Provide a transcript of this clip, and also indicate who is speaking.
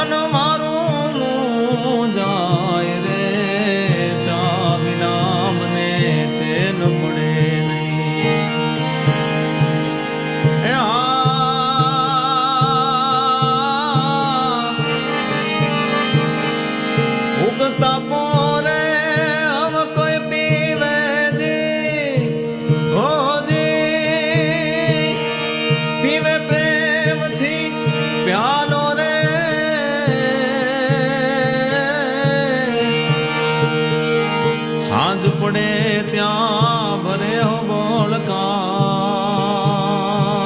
Speaker 1: મન મારું જાય રે ચા વિના મને ચેન પડે નહીં. ઉગતા પોરે હમ કોઈ પીવે જી હોજી પીવે પ્રેમથી પ્યાલો રે હાંજ પડે ત્યાં ભરે હો બોળકા